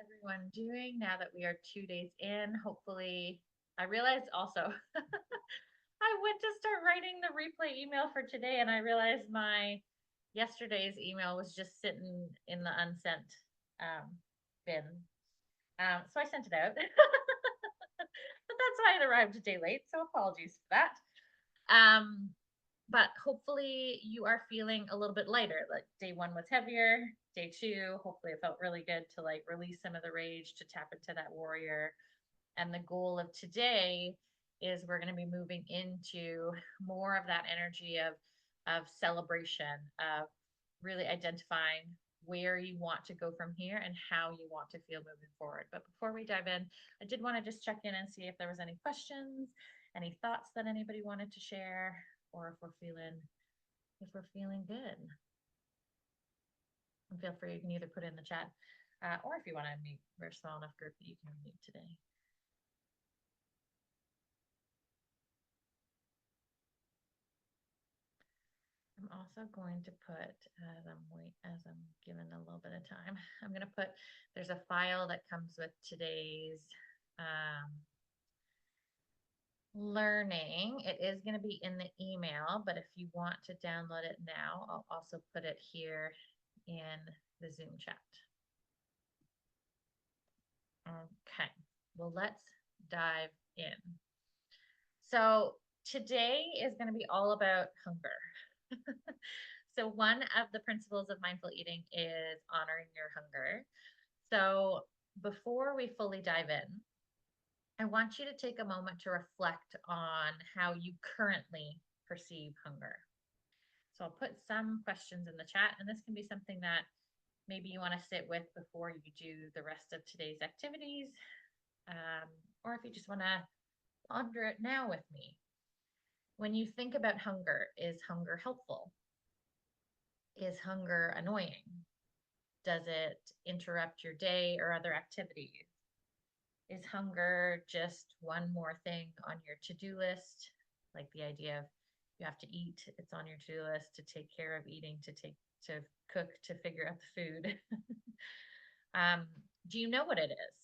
everyone doing now that we are 2 days in? Hopefully, I realized also I went to start writing the replay email for today and I realized my yesterday's email was just sitting in the unsent bin. So I sent it out. But that's why it arrived a day late. So apologies for that. Um, but hopefully you are feeling a little bit lighter. Like day one was heavier. Day two, hopefully it felt really good to like release some of the rage, to tap into that warrior. And the goal of today is we're going to be moving into more of that energy of celebration, of really identifying where you want to go from here and how you want to feel moving forward. But before we dive in, I did want to just check in and see if there was any questions, any thoughts that anybody wanted to share, or if we're feeling good. And feel free, you can either put it in the chat, or if you want to meet, we're a small enough group that you can meet today. I'm also going to put, as I'm given a little bit of time, I'm going to put, there's a file that comes with today's learning. It is going to be in the email, but if you want to download it now, I'll also put it here in the Zoom chat. Okay, well, let's dive in. So today is going to be all about hunger. So one of the principles of mindful eating is honoring your hunger. So before we fully dive in, I want you to take a moment to reflect on how you currently perceive hunger. So I'll put some questions in the chat, and this can be something that maybe you want to sit with before you do the rest of today's activities, or if you just want to ponder it now with me. When you think about hunger, is hunger helpful? Is hunger annoying? Does it interrupt your day or other activities? Is hunger just one more thing on your to-do list? Like the idea of you have to eat, it's on your to-do list to take care of eating, to cook, to figure out the food. Do you know what it is?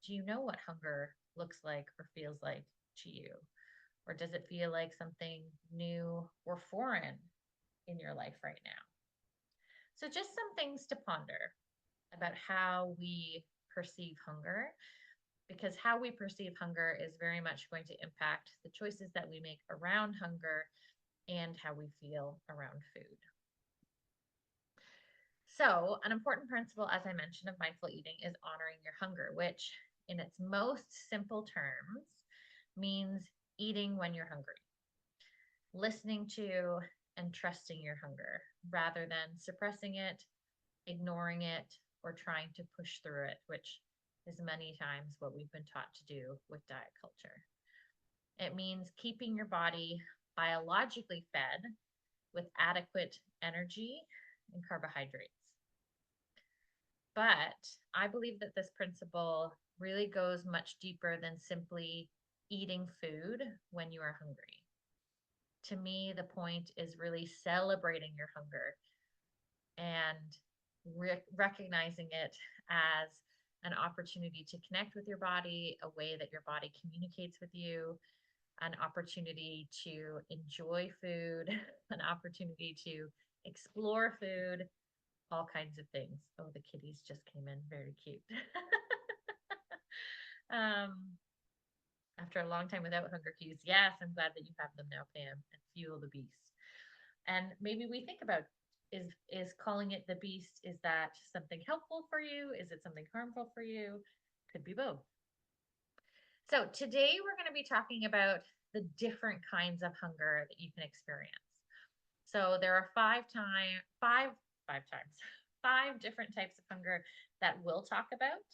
Do you know what hunger looks like or feels like to you? Or does it feel like something new or foreign in your life right now? So just some things to ponder about how we perceive hunger, because how we perceive hunger is very much going to impact the choices that we make around hunger and how we feel around food. So an important principle, as I mentioned, of mindful eating is honoring your hunger, which in its most simple terms means eating when you're hungry, listening to and trusting your hunger rather than suppressing it, ignoring it, or trying to push through it, which is many times what we've been taught to do with diet culture. It means keeping your body biologically fed with adequate energy and carbohydrates. But I believe that this principle really goes much deeper than simply eating food when you are hungry. To me, the point is really celebrating your hunger and recognizing it as an opportunity to connect with your body, a way that your body communicates with you, an opportunity to enjoy food, an opportunity to explore food, all kinds of things. Oh, the kitties just came in, very cute. After a long time without hunger cues, yes, I'm glad that you have them now, Pam, and fuel the beast. And maybe we think about, is calling it the beast, is that something helpful for you? Is it something harmful for you? Could be both. So today we're going to be talking about the different kinds of hunger that you can experience. So there are five different types of hunger that we'll talk about.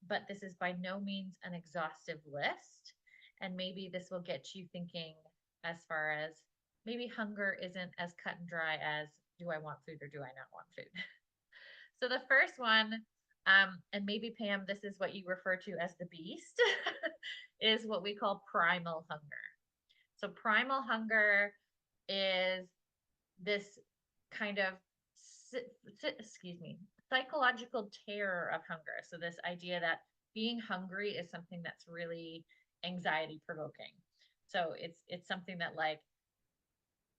But this is by no means an exhaustive list. And maybe this will get you thinking as far as maybe hunger isn't as cut and dry as, do I want food or do I not want food? So the first one, and maybe Pam, this is what you refer to as the beast, is what we call primal hunger. So primal hunger is this kind of, psychological terror of hunger. So this idea that being hungry is something that's really anxiety provoking. So it's something that like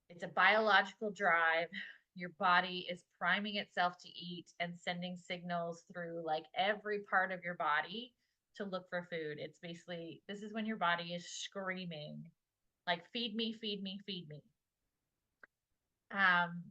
it's a biological drive. Your body is priming itself to eat and sending signals through like every part of your body to look for food. It's basically, this is when your body is screaming, like, feed me, feed me, feed me. Um,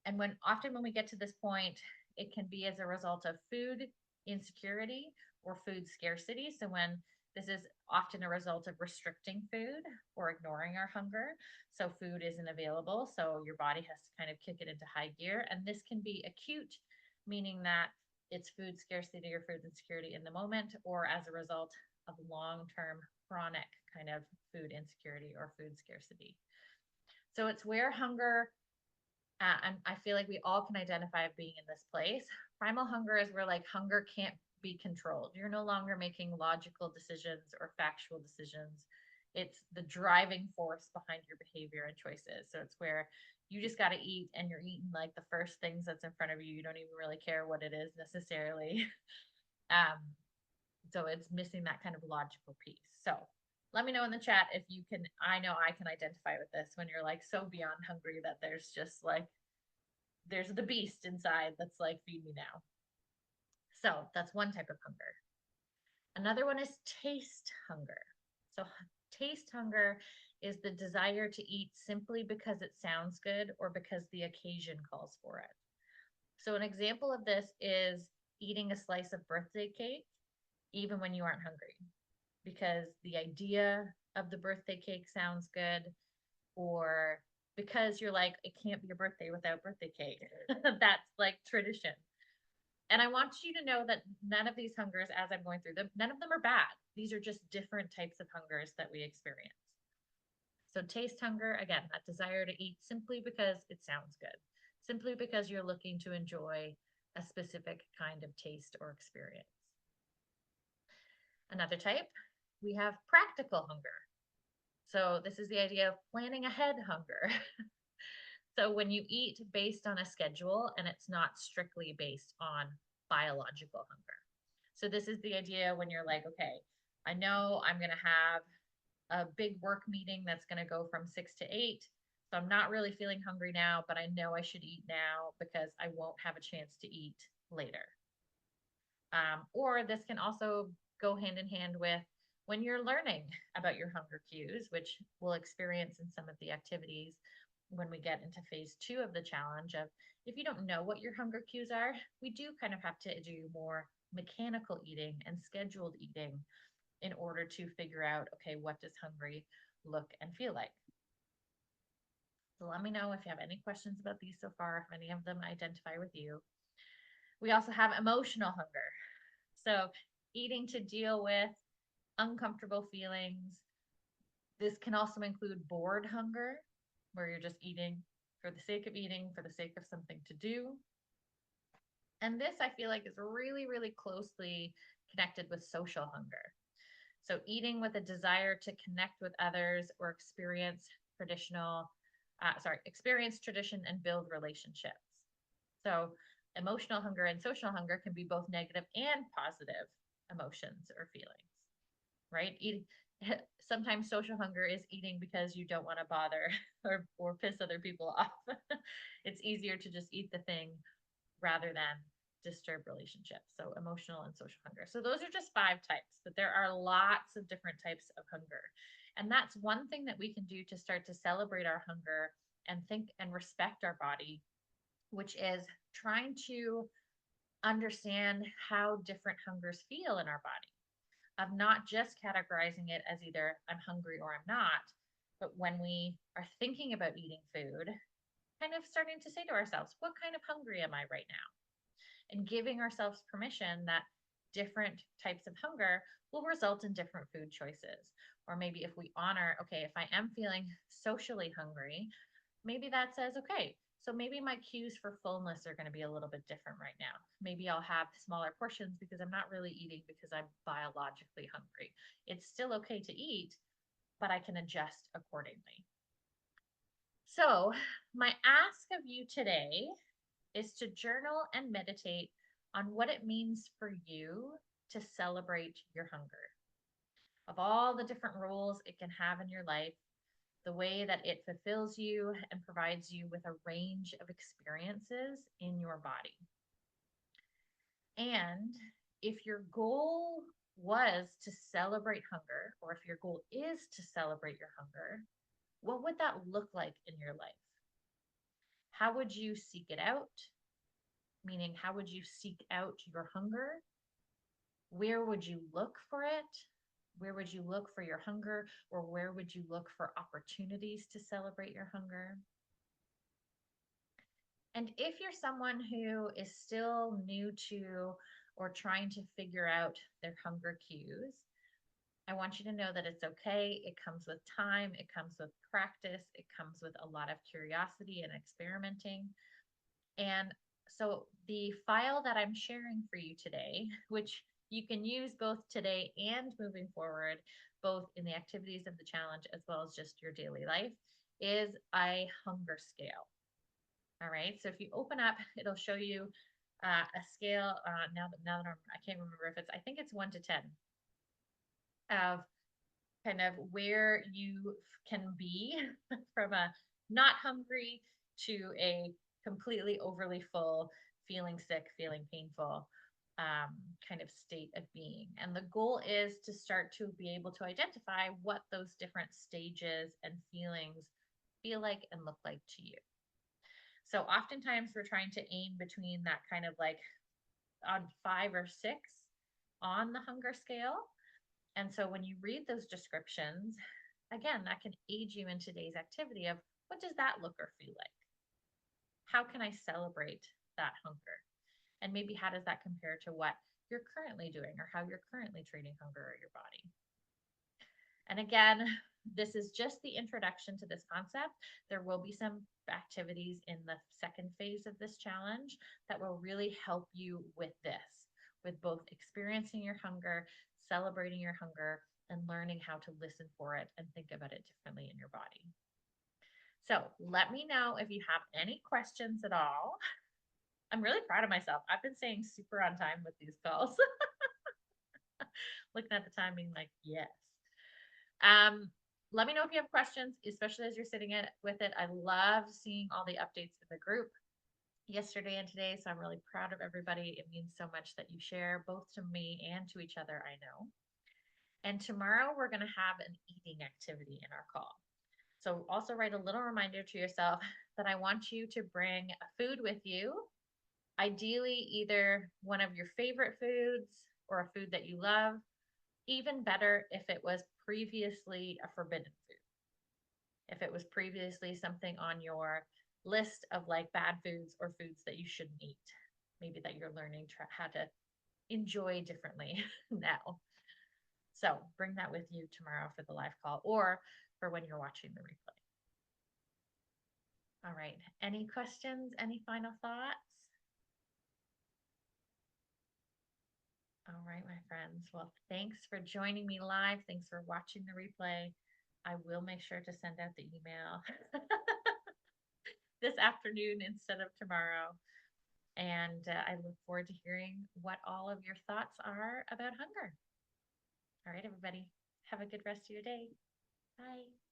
and when we get to this point, it can be as a result of food insecurity or food scarcity. So when this is often a result of restricting food or ignoring our hunger. So food isn't available. So your body has to kind of kick it into high gear. And this can be acute, meaning that it's food scarcity or food insecurity in the moment, or as a result of long-term chronic kind of food insecurity or food scarcity. So it's where hunger and I feel like we all can identify being in this place. Primal hunger is where like hunger can't be controlled. You're no longer making logical decisions or factual decisions. It's the driving force behind your behavior and choices. So it's where you just got to eat and you're eating like the first things that's in front of you. You don't even really care what it is necessarily. um, so it's missing that kind of logical piece. So let me know in the chat if you can. I know I can identify with this when you're like so beyond hungry that there's just like there's the beast inside that's like, feed me now. So that's one type of hunger. Another one is taste hunger. So taste hunger is the desire to eat simply because it sounds good or because the occasion calls for it. So an example of this is eating a slice of birthday cake even when you aren't hungry because the idea of the birthday cake sounds good, or because you're like, it can't be a birthday without birthday cake. That's like tradition. And I want you to know that none of these hungers, as I'm going through them, none of them are bad. These are just different types of hungers that we experience. So, taste hunger, again, that desire to eat simply because it sounds good, simply because you're looking to enjoy a specific kind of taste or experience. Another type, we have practical hunger. So, this is the idea of planning ahead hunger. So when you eat based on a schedule and it's not strictly based on biological hunger. So this is the idea when you're like, okay, I know I'm going to have a big work meeting that's going to go from 6 to 8. So I'm not really feeling hungry now, but I know I should eat now because I won't have a chance to eat later. Or this can also go hand in hand with when you're learning about your hunger cues, which we'll experience in some of the activities when we get into phase 2 of the challenge of if you don't know what your hunger cues are, we do kind of have to do more mechanical eating and scheduled eating in order to figure out, okay, what does hungry look and feel like? So let me know if you have any questions about these so far, if any of them identify with you. We also have emotional hunger. So eating to deal with uncomfortable feelings. This can also include bored hunger, where you're just eating for the sake of eating, for the sake of something to do. And this I feel like is really, really closely connected with social hunger. So eating with a desire to connect with others or experience tradition and build relationships. So emotional hunger and social hunger can be both negative and positive emotions or feelings, right? Eating sometimes social hunger is eating because you don't want to bother or piss other people off. It's easier to just eat the thing rather than disturb relationships. So emotional and social hunger. So those are just 5 types, but there are lots of different types of hunger. And that's one thing that we can do to start to celebrate our hunger and think and respect our body, which is trying to understand how different hungers feel in our body, of not just categorizing it as either I'm hungry or I'm not, but when we are thinking about eating food, kind of starting to say to ourselves, what kind of hungry am I right now? And giving ourselves permission that different types of hunger will result in different food choices. Or maybe if we honor, okay, if I am feeling socially hungry, maybe that says, okay, so maybe my cues for fullness are going to be a little bit different right now. Maybe I'll have smaller portions because I'm not really eating because I'm biologically hungry. It's still okay to eat, but I can adjust accordingly. So, my ask of you today is to journal and meditate on what it means for you to celebrate your hunger. Of all the different roles it can have in your life, the way that it fulfills you and provides you with a range of experiences in your body. And if your goal was to celebrate hunger, or if your goal is to celebrate your hunger, what would that look like in your life? How would you seek it out? Meaning, how would you seek out your hunger? Where would you look for it? Where would you look for your hunger? Or where would you look for opportunities to celebrate your hunger? And if you're someone who is still new to or trying to figure out their hunger cues, I want you to know that it's okay. It comes with time, it comes with practice, it comes with a lot of curiosity and experimenting. And so the file that I'm sharing for you today, which you can use both today and moving forward, both in the activities of the challenge as well as just your daily life, is a hunger scale. All right. So if you open up, it'll show you a scale. Now that I can't remember if it's, I think it's 1 to 10 of kind of where you can be from a not hungry to a completely overly full, feeling sick, feeling painful kind of state of being. And the goal is to start to be able to identify what those different stages and feelings feel like and look like to you. So oftentimes we're trying to aim between that kind of like on 5 or 6 on the hunger scale. And so when you read those descriptions, again, that can aid you in today's activity of what does that look or feel like? How can I celebrate that hunger? And maybe how does that compare to what you're currently doing or how you're currently treating hunger or your body? And again, this is just the introduction to this concept. There will be some activities in the second phase of this challenge that will really help you with this, with both experiencing your hunger, celebrating your hunger, and learning how to listen for it and think about it differently in your body. So let me know if you have any questions at all. I'm really proud of myself. I've been staying super on time with these calls. Looking at the time, being like, yes. Um, Let me know if you have questions, especially as you're sitting with it. I love seeing all the updates in the group yesterday and today. So I'm really proud of everybody. It means so much that you share both to me and to each other, I know. And tomorrow we're going to have an eating activity in our call. So also write a little reminder to yourself that I want you to bring a food with you, ideally either one of your favorite foods or a food that you love. Even better if it was previously a forbidden food. If it was previously something on your list of like bad foods or foods that you shouldn't eat, maybe that you're learning how to enjoy differently now. So bring that with you tomorrow for the live call or for when you're watching the replay. All right. Any questions? Any final thoughts? All right, my friends. Well, thanks for joining me live. Thanks for watching the replay. I will make sure to send out the email this afternoon instead of tomorrow. And I look forward to hearing what all of your thoughts are about hunger. All right, everybody. Have a good rest of your day. Bye.